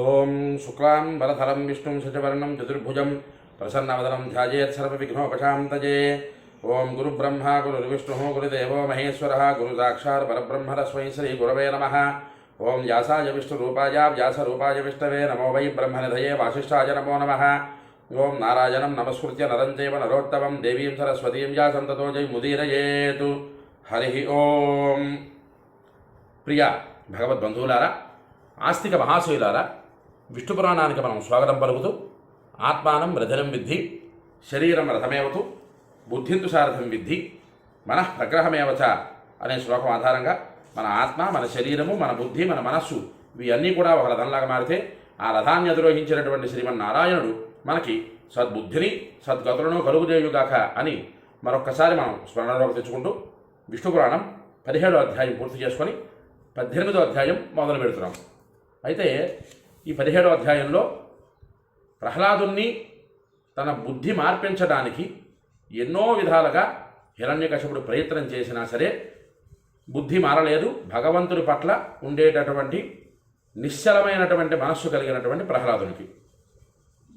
ఓం శుక్లాం వరధరం విష్ణుం శశివర్ణం చతుర్భుజం ప్రసన్నవదనం ధ్యాయేత్ సర్వవిఘ్నోపశాంతయే. ఓం గురుబ్రహ్మ గురుర్విష్ణుః గురుదేవో మహేశ్వరः గురుసాక్షాత్ పరబ్రహ్మ తస్మై శ్రీ గురవే నమః. ఓం వ్యాసాయ విష్ణురూపాయ వ్యాసరూపాయ విష్ణవే నమో వై బ్రహ్మనిధయే వాసిష్ఠాయ నమో నమః. ఓం నారాయణం నమస్కృత్య నరం చైవ నరోత్తమం దేవీం సరస్వతీం వ్యాసం తతో జయముదీరయేతు. హరి ఓం. ప్రియ భగవద్బంధువులారా, ఆస్తిక మహాశయులారా, విష్ణు పురాణానికి మనం స్వాగతం పలుకుతూ ఆత్మానం రథనం విద్ధి శరీరం రథమేవతు బుద్ధింతు సారథం విద్ధి మనః ప్రగ్రహమేవచ అనే శ్లోకం ఆధారంగా మన ఆత్మ, మన శరీరము, మన బుద్ధి, మన మనస్సు ఇవన్నీ కూడా ఒక రథంలాగా మారితే ఆ రథాన్ని అధిరోహించినటువంటి శ్రీమన్నారాయణుడు మనకి సద్బుద్ధిని సద్గతులను కలుగుజేయుగాక అని మరొక్కసారి మనం స్మరణలోకి తెచ్చుకుంటూ విష్ణు పురాణం 17వ అధ్యాయం పూర్తి చేసుకొని 18వ అధ్యాయం మొదలు పెడుతున్నాం. అయితే ఈ 17వ అధ్యాయంలో ప్రహ్లాదుని తన బుద్ధి మార్పించడానికి ఎన్నో విధాలుగా హిరణ్యకశిపుడు ప్రయత్నం చేసినా సరే బుద్ధి మారలేదు. భగవంతుడి పట్ల ఉండేటటువంటి నిశ్చలమైనటువంటి మనస్సు కలిగినటువంటి ప్రహ్లాదునికి,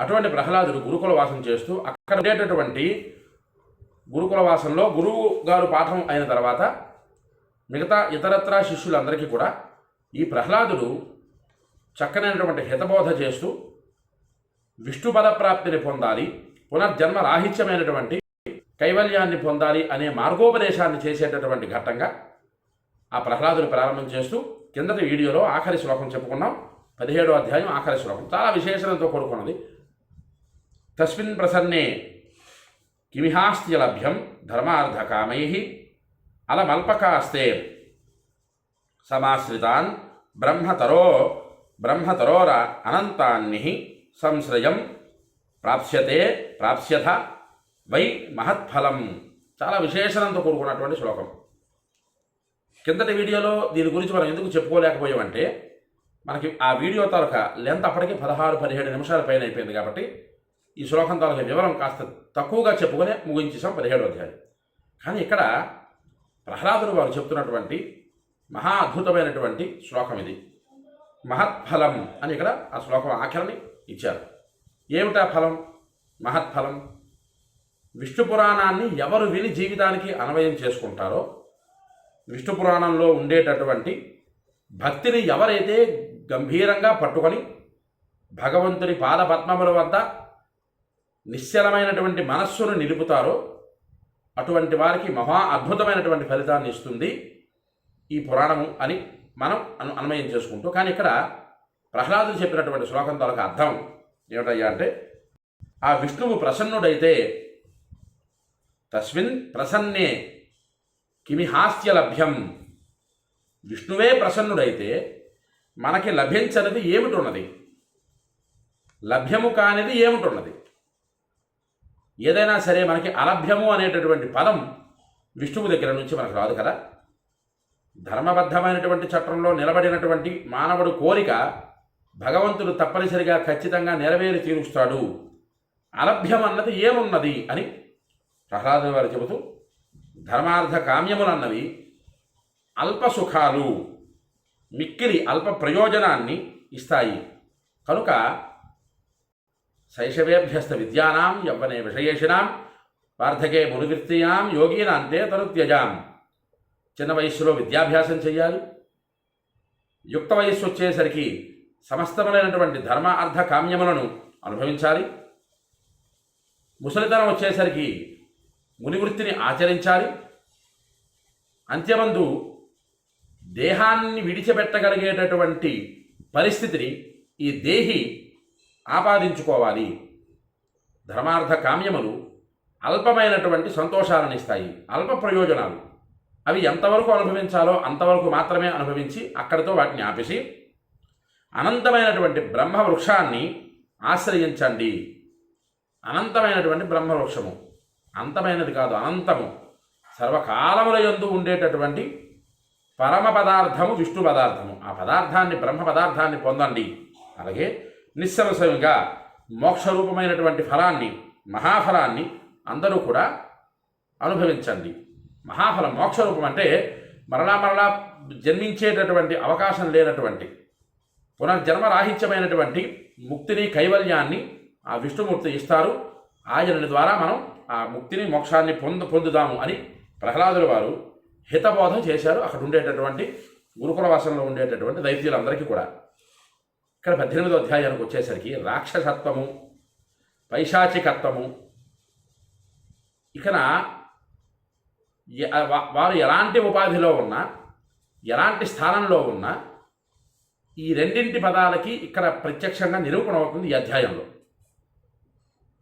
అటువంటి ప్రహ్లాదుడు గురుకుల వాసం చేస్తూ అక్కడ ఉండేటటువంటి గురుకుల వాసంలో గురువు గారు పాఠం అయిన తర్వాత మిగతా ఇతరత్రా శిష్యులందరికీ కూడా ఈ ప్రహ్లాదుడు చక్కనైనటువంటి హితబోధ చేస్తూ విష్ణు పదప్రాప్తిని పొందాలి, పునర్జన్మ రాహిత్యమైనటువంటి కైవల్యాన్ని పొందాలి అనే మార్గోపదేశాన్ని చేసేటటువంటి ఘట్టంగా ఆ ప్రహ్లాదుని ప్రారంభం చేస్తూ కిందటి వీడియోలో ఆఖరి శ్లోకం చెప్పుకున్నాం. 17వ అధ్యాయం ఆఖరి శ్లోకం చాలా విశేషణతో కూడుకున్నది. తస్మిన్ ప్రసన్నే కిమిహాస్త్య లభ్యం ధర్మార్థకామై అలమల్పకాస్తే సమాశ్రితాన్ బ్రహ్మతరోర అనంతాన్ని సంశ్రయం ప్రాప్స్యథ వై మహత్ఫలం. చాలా విశేషణంతో కూడుకున్నటువంటి శ్లోకం. కిందటి వీడియోలో దీని గురించి మనం ఎందుకు చెప్పుకోలేకపోయామంటే మనకి ఆ వీడియో తాలూకా లెంత్ అప్పటికి 16-17 నిమిషాల పైన అయిపోయింది కాబట్టి ఈ శ్లోకం తాలూకా వివరం కాస్త తక్కువగా చెప్పుకొని ముగించేసాం 17వ అధ్యాయం. కానీ ఇక్కడ ప్రహ్లాదుడు వారు చెప్తున్నటువంటి మహా అద్భుతమైనటువంటి శ్లోకం ఇది. మహత్ఫలం అని ఇక్కడ ఆ శ్లోకం ఆఖరిని ఇచ్చారు. ఏమిటా ఫలం? మహత్ఫలం. విష్ణు పురాణాన్ని ఎవరు విని జీవితానికి అన్వయం చేసుకుంటారో, విష్ణు పురాణంలో ఉండేటటువంటి భక్తిని ఎవరైతే గంభీరంగా పట్టుకొని భగవంతుని పాదపద్మముల వద్ద నిశ్చలమైనటువంటి మనస్సును నిలుపుతారో అటువంటి వారికి మహా అద్భుతమైనటువంటి ఫలితాన్ని ఇస్తుంది ఈ పురాణము అని మనం అన్వయం చేసుకుంటూ. కానీ ఇక్కడ ప్రహ్లాదుడు చెప్పినటువంటి శ్లోకం తాలూకు అర్థం ఏమిటయ్యా అంటే, ఆ విష్ణువు ప్రసన్నుడైతే తస్మిన్ ప్రసన్నే కిమిహాస్య లభ్యం, విష్ణువే ప్రసన్నుడైతే మనకి లభించనిది ఏమిటున్నది, లభ్యము కానిది ఏమిటున్నది? ఏదైనా సరే మనకి అలభ్యము అనేటటువంటి పదం విష్ణువు దగ్గర నుంచి మనకు రాదు కదా. ధర్మబద్ధమైనటువంటి చట్టంలో నిలబడినటువంటి మానవుడు కోరిక భగవంతుడు తప్పనిసరిగా ఖచ్చితంగా నెరవేరి తీరుస్తాడు. అలభ్యం అన్నది ఏమున్నది అని ప్రహ్లాదుని వారు చెబుతూ, ధర్మార్థ కామ్యములన్నవి అల్ప సుఖాలు, మిక్కిలి అల్ప ప్రయోజనాన్ని ఇస్తాయి. కనుక శైశవేభ్యస్త విద్యానాం యవ్వనే విషయేషిణాం వార్ధకే మునివృత్తియాం యోగీనాంతే తనుత్యజాం. చిన్న వయస్సులో విద్యాభ్యాసం చేయాలి, యుక్త వయస్సు వచ్చేసరికి సమస్తములైనటువంటి ధర్మ అర్థ కామ్యములను అనుభవించాలి, ముసలితనం వచ్చేసరికి మునివృత్తిని ఆచరించాలి, అంత్యమందు దేహాన్ని విడిచిపెట్టగలిగేటటువంటి పరిస్థితిని ఈ దేహి ఆపాదించుకోవాలి. ధర్మార్థ కామ్యములు అల్పమైనటువంటి సంతోషాలను ఇస్తాయి, అల్ప ప్రయోజనాలు. అవి ఎంతవరకు అనుభవించాలో అంతవరకు మాత్రమే అనుభవించి అక్కడితో వాటిని ఆపేసి అనంతమైనటువంటి బ్రహ్మవృక్షాన్ని ఆశ్రయించండి. అనంతమైనటువంటి బ్రహ్మవృక్షము, అంతమైనది కాదు, అనంతము, సర్వకాలముల యందు ఉండేటటువంటి పరమ పదార్థము విష్ణు పదార్థము. ఆ పదార్థాన్ని, బ్రహ్మ పదార్థాన్ని పొందండి. అలాగే నిస్సంశయంగా మోక్షరూపమైనటువంటి ఫలాన్ని, మహాఫలాన్ని అందరూ కూడా అనుభవించండి. మహాఫలం మోక్షరూపం అంటే మరలా జన్మించేటటువంటి అవకాశం లేనటువంటి, పునర్జన్మరాహిత్యమైనటువంటి ముక్తిని కైవల్యాన్ని ఆ విష్ణుమూర్తి ఇస్తారు. ఆయన ద్వారా మనం ఆ ముక్తిని మోక్షాన్ని పొందుదాము అని ప్రహ్లాదుల వారు హితబోధ చేశారు అక్కడ ఉండేటటువంటి గురుకులవాసంలో ఉండేటటువంటి దైత్యులందరికీ కూడా. ఇక్కడ 18వ అధ్యాయానికి వచ్చేసరికి రాక్షసత్వము, పైశాచికత్వము, ఇక్కడ వారు ఎలాంటి ఉపాధిలో ఉన్నా, ఎలాంటి స్థానంలో ఉన్నా ఈ రెండింటి పదాలకి ఇక్కడ ప్రత్యక్షంగా నిరూపణ అవుతుంది ఈ అధ్యాయంలో.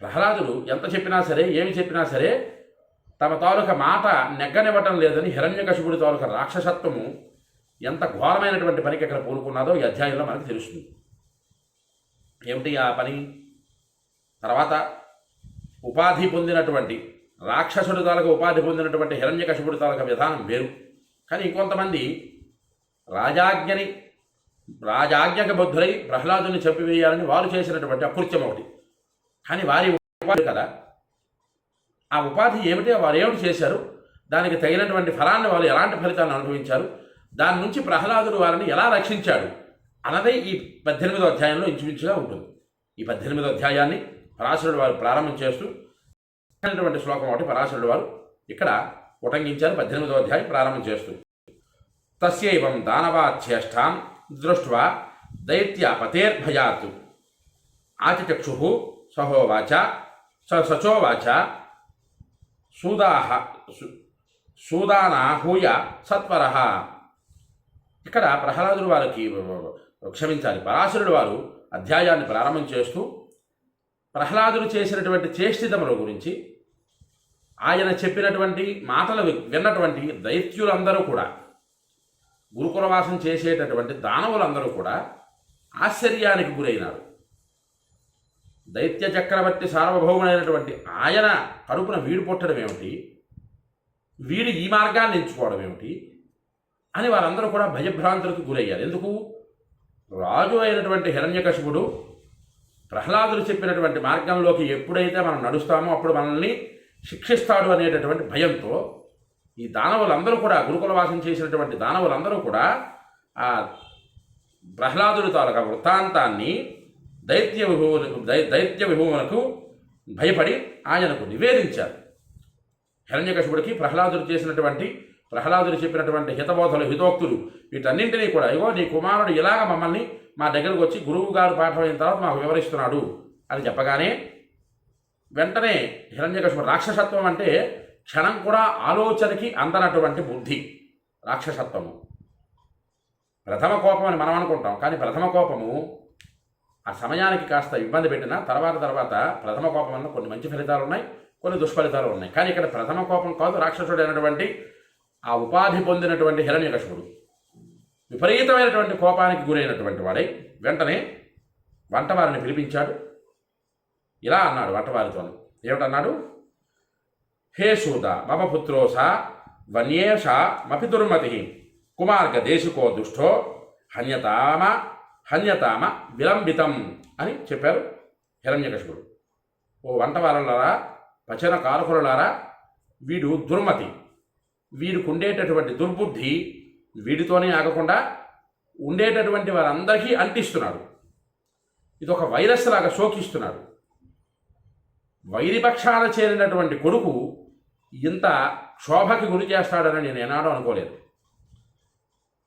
ప్రహ్లాదుడు ఎంత చెప్పినా సరే, ఏమి చెప్పినా సరే తమ తాలూకా మాట నెగ్గనివ్వటం లేదని హిరణ్యకశిపుడి తాలూకా రాక్షసత్వము ఎంత ఘోరమైనటువంటి పనికి ఇక్కడ పూనుకున్నదో ఈ అధ్యాయంలో మనకు తెలుస్తుంది. ఏమిటి ఆ పని? తర్వాత ఉపాధి పొందినటువంటి రాక్షసుడి తాలూకా ఉపాధి పొందినటువంటి హిరణ్యకశిపుడి తాలూకా విధానం వేరు. కానీ ఇంకొంతమంది రాజాజ్ఞకు బుద్ధులై ప్రహ్లాదుని చంపివేయాలని వారు చేసినటువంటి అకృత్యం ఒకటి. కానీ వారి ఉపాధి కదా, ఆ ఉపాధి ఏమిటి, వారు ఏమిటి చేశారు, దానికి తగినటువంటి ఫలాన్ని వాళ్ళు ఎలాంటి ఫలితాలను అనుభవించారు, దాని నుంచి ప్రహ్లాదుడు వారిని ఎలా రక్షించాడు అన్నదే ఈ 18వ అధ్యాయంలో ఇంచుమించుగా ఉంటుంది. ఈ 18వ అధ్యాయాన్ని పరాశరుడు వారు ప్రారంభం చేస్తూ శ్లోకం ఒకటి పరాశరుడు వారు ఇక్కడ ఉటంకించారు. 18వ అధ్యాయం ప్రారంభం చేస్తూ తస్యైవం దానవాచ్చేష్టాం దృష్ట్వా దైత్య పతేర్భయాత్ ఆచచక్షు సహోవాచ సచోవాచ సూదానాహూయ సత్వరః. ఇక్కడ ప్రహ్లాదుడు వారికి క్షమించాలి, పరాశరుడు వారు అధ్యాయాన్ని ప్రారంభం చేస్తూ ప్రహ్లాదుడు చేసినటువంటి చేష్టితముల గురించి, ఆయన చెప్పినటువంటి మాటలు విన్నటువంటి దైత్యులందరూ కూడా, గురుకులవాసం చేసేటటువంటి దానవులందరూ కూడా ఆశ్చర్యానికి గురైనారు. దైత్య చక్రవర్తి సార్వభౌముడైనటువంటి ఆయన కడుపున వీడు పుట్టడం ఏమిటి, వీడు ఈ మార్గాన్ని ఎంచుకోవడం ఏమిటి అని వారందరూ కూడా భయభ్రాంతులకు గురయ్యారు. ఎందుకు? రాజు అయినటువంటి హిరణ్యకశిపుడు ప్రహ్లాదుడు చెప్పినటువంటి మార్గంలోకి ఎప్పుడైతే మనం నడుస్తామో అప్పుడు మనల్ని శిక్షిస్తాడు అనేటటువంటి భయంతో ఈ దానవులందరూ కూడా, గురుకులవాసం చేసినటువంటి దానవులందరూ కూడా ఆ ప్రహ్లాదుడి తాలూకా వృత్తాంతాన్ని దైత్య విభూమునకు భయపడి ఆయనకు నివేదించారు. హిరణ్యకశిపుడికి ప్రహ్లాదుడు చెప్పినటువంటి హితబోధలు, హితోక్తులు వీటన్నింటినీ కూడా, ఇగో నీ కుమారుడు ఇలాగ మమ్మల్ని మా దగ్గరకు వచ్చి గురువు గారు పాఠం అయిన తర్వాత మాకు వివరిస్తున్నాడు అని చెప్పగానే వెంటనే హిరణ్యకశిపుడు, రాక్షసత్వం అంటే క్షణం కూడా ఆలోచనకి అందనటువంటి బుద్ధి రాక్షసత్వము. ప్రథమ కోపం అని మనం అనుకుంటాం, కానీ ప్రథమ కోపము ఆ సమయానికి కాస్త ఇబ్బంది పెట్టినా తర్వాత ప్రథమ కోపం వల్ల కొన్ని మంచి ఫలితాలు ఉన్నాయి, కొన్ని దుష్ఫలితాలు ఉన్నాయి. కానీ ఇక్కడ ప్రథమ కోపం కాదు, రాక్షసుడు అయినటువంటి ఆ ఉపాధి పొందినటువంటి హిరణ్యకశిపుడు విపరీతమైనటువంటి కోపానికి గురైనటువంటి వాడై వెంటనే వంటవారిని పిలిపించాడు. ఇలా అన్నాడు వంటవారితో, ఏమిటన్నాడు? హే సూద మమ పుత్రోసా వన్యేష మపి దుర్మతి కుమార్గ దేశికో దుష్టో హన్యతామ విలంబితం అని చెప్పారు హిరణ్యకశిపుడు. ఓ వంటవారులారా, పచన కారకులారా, వీడు దుర్మతి, వీడికి ఉండేటటువంటి దుర్బుద్ధి వీడితోనే ఆగకుండా ఉండేటటువంటి వారందరికీ అంటిస్తున్నాడు. ఇది ఒక వైరస్ లాగా సోకిస్తున్నాడు. వైరిపక్షాన చేరినటువంటి కొడుకు ఇంత క్షోభకి గురి చేస్తాడని నేను ఏనాడో అనుకోలేదు.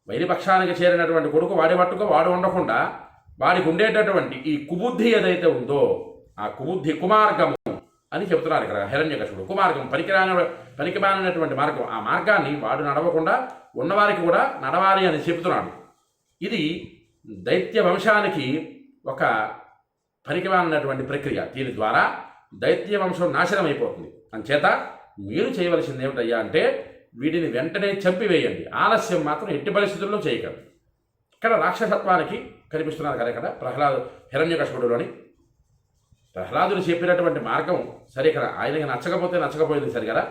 వైరిపక్షానికి చేరినటువంటి కొడుకు వాడి పట్టుకు వాడు ఉండకుండా వాడికి ఉండేటటువంటి ఈ కుబుద్ధి ఏదైతే ఉందో ఆ కుబుద్ధి కుమార్గము అని చెబుతున్నారు ఇక్కడ హిరణ్యకశిపుడు. కుమార్గం పనికిమాలినటువంటి మార్గం, ఆ మార్గాన్ని వాడు నడవకుండా ఉన్నవారికి కూడా నడవాలి అని చెబుతున్నాడు. ఇది దైత్య వంశానికి ఒక పనికిమాలినటువంటి ప్రక్రియ. దీని ద్వారా దైత్య వంశం నాశనం అయిపోతుంది. అంచేత మీరు చేయవలసింది ఏమిటయ్యా అంటే వీటిని వెంటనే చంపివేయండి, ఆలస్యం మాత్రం ఎట్టి పరిస్థితుల్లో చేయకండి. ఇక్కడ రాక్షసత్వానికి కనిపిస్తున్నారు కదా ఇక్కడ హిరణ్యకశిపుడులోని ప్రహ్లాదుడు చెప్పినటువంటి మార్గం సరే. ఇక్కడ ఆయనకి నచ్చకపోయింది సరి కదా.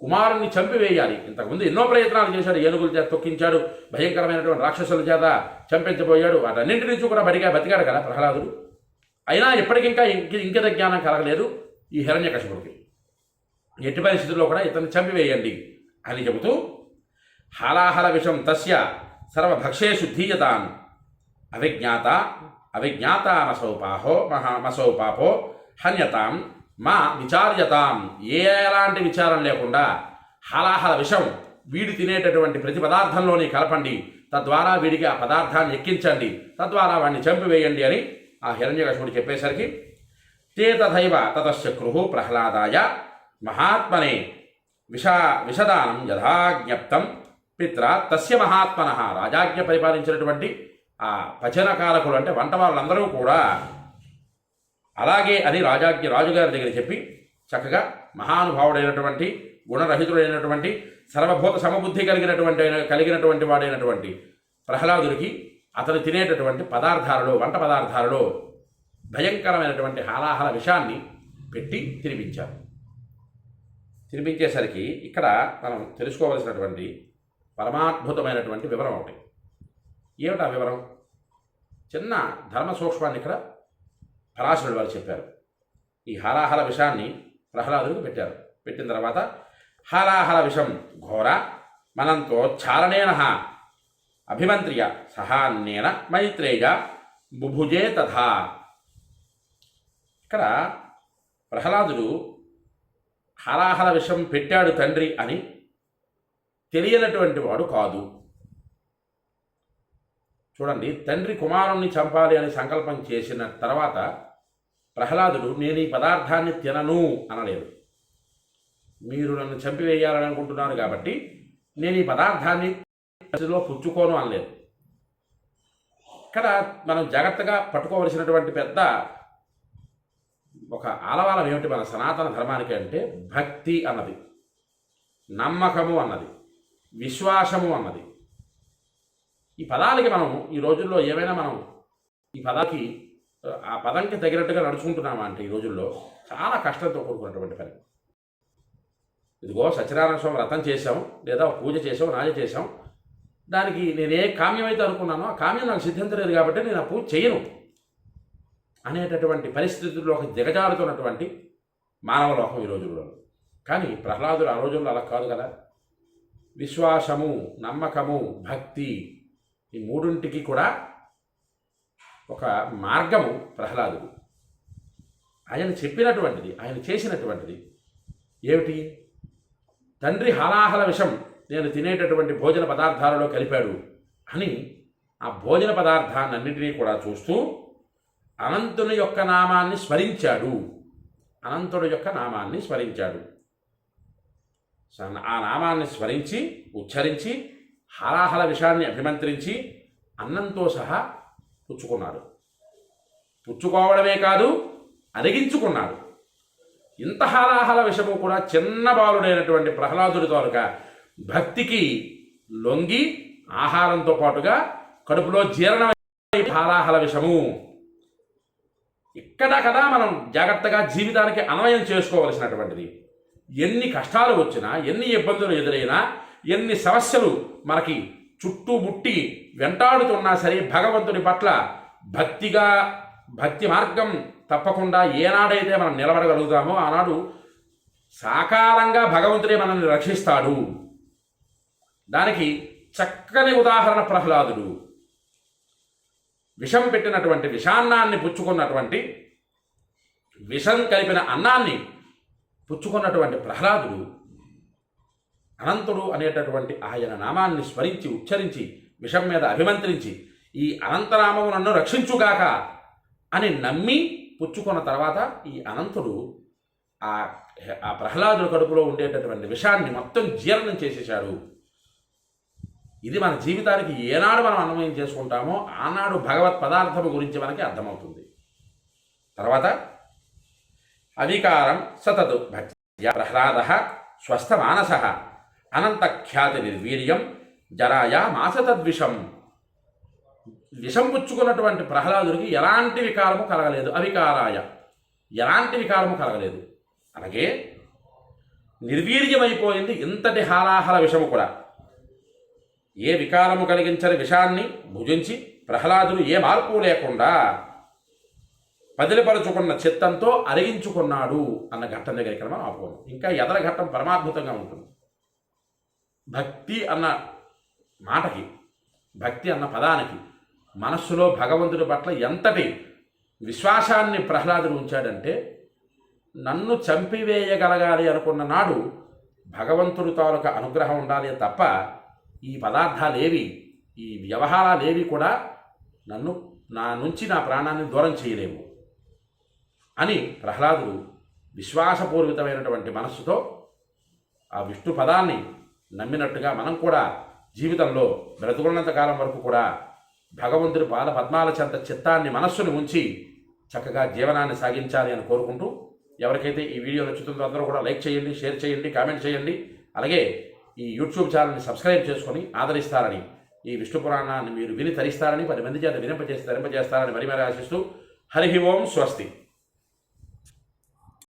కుమారుణ్ణి చంపివేయాలి. ఇంతకుముందు ఎన్నో ప్రయత్నాలు చేశాడు, ఏనుగుల చేత తొక్కించాడు, భయంకరమైనటువంటి రాక్షసుల చేత చంపించబోయాడు, వాటన్నింటి నుంచి కూడా బతికాడు కదా ప్రహ్లాదుడు. అయినా ఇప్పటికింకా ఇంకిత జ్ఞానం కలగలేదు ఈ హిరణ్యకశిపుడికి. ఎట్టి పరిస్థితుల్లో కూడా ఇతన్ని చంపివేయండి అని చెబుతూ హాలాహల విషం తస్య సర్వభక్షేషు ధీయతాన్ అవిజ్ఞాత అవిజ్ఞాతామసౌపాహో మసౌపాపో హన్యతాం మా విచార్యతాం. ఎలాంటి విచారం లేకుండా హలాహల విషం వీడి తినేటటువంటి ప్రతి పదార్థంలోని కలపండి, తద్వారా వీడికి ఆ పదార్థాన్ని ఎక్కించండి, తద్వారా వాడిని చంపివేయండి అని ఆ హిరణ్యకశిపుడు చెప్పేసరికి తే తథైవ తతశ్చక్రుః ప్రహ్లాదాయ మహాత్మనే విషదానం యథాజ్ఞప్తం పిత్ర తస్య మహాత్మనః. రాజాజ్ఞ పరిపాలించినటువంటి ఆ పచనకారకులు అంటే వంట వాళ్ళందరూ కూడా అలాగే అని రాజుగారి దగ్గర చెప్పి చక్కగా మహానుభావుడైనటువంటి గుణరహితుడైనటువంటి సర్వభూత సమబుద్ధి కలిగినటువంటి వాడైనటువంటి ప్రహ్లాదుడికి అతను తినేటటువంటి వంట పదార్థాలలో భయంకరమైనటువంటి హాలాహల విషాన్ని పెట్టి తినిపించారు. తినిపించేసరికి ఇక్కడ మనం తెలుసుకోవలసినటువంటి పరమాద్భుతమైనటువంటి వివరం ఒకటి. ఏమిటా వివరం? చిన్న ధర్మ సూక్ష్మాన్ని ఇక్కడ పరాశరుడు వారు చెప్పారు. ఈ హాలాహల విషాన్ని ప్రహ్లాదుడికి పెట్టారు. పెట్టిన తర్వాత హాలాహల విషం ఘోర మనంతో చారణేన అభిమంత్ర్య సహాన్నేన మైత్రేయ బుభుజే తథా. ఇక్కడ ప్రహ్లాదుడు హాలాహల విషం పెట్టాడు తండ్రి అని తెలియనటువంటి వాడు కాదు. చూడండి, తండ్రి కుమారుణ్ణి చంపాలి అని సంకల్పం చేసిన తర్వాత ప్రహ్లాదుడు నేను ఈ పదార్థాన్ని తినను అనలేదు. మీరు నన్ను చంపివేయాలని అనుకుంటున్నారు కాబట్టి నేను ఈ పదార్థాన్ని పుచ్చుకోను అనలేదు. ఇక్కడ మనం జాగ్రత్తగా పట్టుకోవలసినటువంటి పెద్ద ఒక ఆలవాలం ఏమిటి మన సనాతన ధర్మానికి అంటే భక్తి అన్నది, నమ్మకము అన్నది, విశ్వాసము అన్నది. ఈ పదాలకి మనం ఈ రోజుల్లో ఏమైనా మనం ఈ పదాలకి ఆ పదంకి తగినట్టుగా నడుచుకుంటున్నామా అంటే ఈ రోజుల్లో చాలా కష్టంతో కూడుకున్నటువంటి పని. ఇదిగో సత్యనారాయణ స్వామి వ్రతం చేసాం, లేదా పూజ చేసాం, రాజ చేసాం, దానికి నేను ఏ కామ్యం అయితే అనుకున్నానో ఆ కామ్యం నాకు సిద్ధించలేదు కాబట్టి నేను ఆ పూజ చేయను అనేటటువంటి పరిస్థితుల్లోకి దిగజారుతున్నటువంటి మానవ లోకం ఈ రోజుల్లో. కానీ ప్రహ్లాదుడు ఆ రోజుల్లో అలా కాదు కదా. విశ్వాసము, నమ్మకము, భక్తి ఈ మూడింటికి కూడా ఒక మార్గము ప్రహ్లాదుడు. ఆయన చెప్పినటువంటిది, ఆయన చేసినటువంటిది ఏమిటి? తండ్రి హాలాహల విషం నేను తినేటటువంటి భోజన పదార్థాలలో కలిపాడు అని ఆ భోజన పదార్థాన్నింటినీ కూడా చూస్తూ అనంతుని యొక్క నామాన్ని స్మరించాడు. అనంతుడి యొక్క నామాన్ని స్మరించాడు. ఆ నామాన్ని స్మరించి ఉచ్చరించి హాలాహల విషాన్ని అభిమంత్రించి అన్నంతో సహా పుచ్చుకున్నాడు. పుచ్చుకోవడమే కాదు, అరిగించుకున్నాడు. ఇంత హాలాహల విషము కూడా చిన్న బాలుడైనటువంటి ప్రహ్లాదుడి తాలూక భక్తికి లొంగి ఆహారంతో పాటుగా కడుపులో జీర్ణమై హాలాహల విషము. ఇక్కడ కదా మనం జాగ్రత్తగా జీవితానికి అన్వయం చేసుకోవలసినటువంటిది. ఎన్ని కష్టాలు వచ్చినా, ఎన్ని ఇబ్బందులు ఎదురైనా, ఎన్ని సమస్యలు మనకి చుట్టుముట్టి వెంటాడుతున్నా సరే భగవంతుని పట్ల భక్తి మార్గం తప్పకుండా ఏనాడైతే మనం నిలబడగలుగుతామో ఆనాడు సాకారంగా భగవంతుడే మనల్ని రక్షిస్తాడు. దానికి చక్కని ఉదాహరణ ప్రహ్లాదుడు. విషం పెట్టినటువంటి విషాన్నాన్ని పుచ్చుకున్నటువంటి, విషం కలిపిన అన్నాన్ని పుచ్చుకున్నటువంటి ప్రహ్లాదుడు అనంతుడు అనేటటువంటి ఆయన నామాన్ని స్మరించి ఉచ్చరించి విషం మీద అభిమంత్రించి ఈ అనంతనామము నన్ను రక్షించుగాక అని నమ్మి పుచ్చుకున్న తర్వాత ఈ అనంతుడు ఆ ప్రహ్లాదుడి కడుపులో ఉండేటటువంటి విషాన్ని మొత్తం జీర్ణం చేసేశాడు. ఇది మన జీవితానికి ఏనాడు మనం అన్వయం చేసుకుంటామో ఆనాడు భగవత్ పదార్థము గురించి మనకి అర్థమవుతుంది. తర్వాత అవికారం సతతు భక్త్యా ప్రహ్లాద స్వస్థమానస అనంతఖ్యాతి నిర్వీర్యం జరాయా మాసతద్విషం. విషం పుచ్చుకున్నటువంటి ప్రహ్లాదుడికి ఎలాంటి వికారము కలగలేదు. అవికారాయ ఎలాంటి వికారము కలగలేదు. అలాగే నిర్వీర్యమైపోయింది ఇంతటి హాలాహల విషము కూడా. ఏ వికారము కలిగించని విషాన్ని భుజించి ప్రహ్లాదుడు ఏ మార్పు లేకుండా పదిలిపరుచుకున్న చిత్తంతో అరిగించుకున్నాడు అన్న ఘట్టం దగ్గర ఇక్కడ మనం ఆపుకోము. ఇంకా ఎదర ఘట్టం పరమాద్భుతంగా ఉంటుంది. భక్తి అన్న మాటకి, భక్తి అన్న పదానికి మనస్సులో భగవంతుడి పట్ల ఎంతటి విశ్వాసాన్ని ప్రహ్లాదుడు ఉంచాడంటే, నన్ను చంపివేయగలగాలి అనుకున్న నాడు భగవంతుడి తాలూకా అనుగ్రహం ఉండాలి తప్ప ఈ పదార్థాలేవి, ఈ వ్యవహారాలేవి కూడా నా నుంచి నా ప్రాణాన్ని దూరం చేయలేము అని ప్రహ్లాదుడు విశ్వాసపూర్వితమైనటువంటి మనస్సుతో ఆ విష్ణు పదాన్ని నమ్మినట్టుగా మనం కూడా జీవితంలో బ్రతుకున్నంత కాలం వరకు కూడా భగవంతుడి పాద పద్మాల చెంత చిత్తాన్ని, మనస్సుని ఉంచి చక్కగా జీవనాన్ని సాగించాలి అని కోరుకుంటూ, ఎవరికైతే ఈ వీడియో నచ్చుతుందో అందరూ కూడా లైక్ చేయండి, షేర్ చేయండి, కామెంట్ చేయండి. అలాగే ఈ యూట్యూబ్ ఛానల్ని సబ్స్క్రైబ్ చేసుకొని ఆదరిస్తారని, ఈ విష్ణు పురాణాన్ని మీరు విని తరిస్తారని, 10 మంది చేత తరింపజేస్తారని మరి ఆశిస్తూ హరి ఓం స్వస్తి.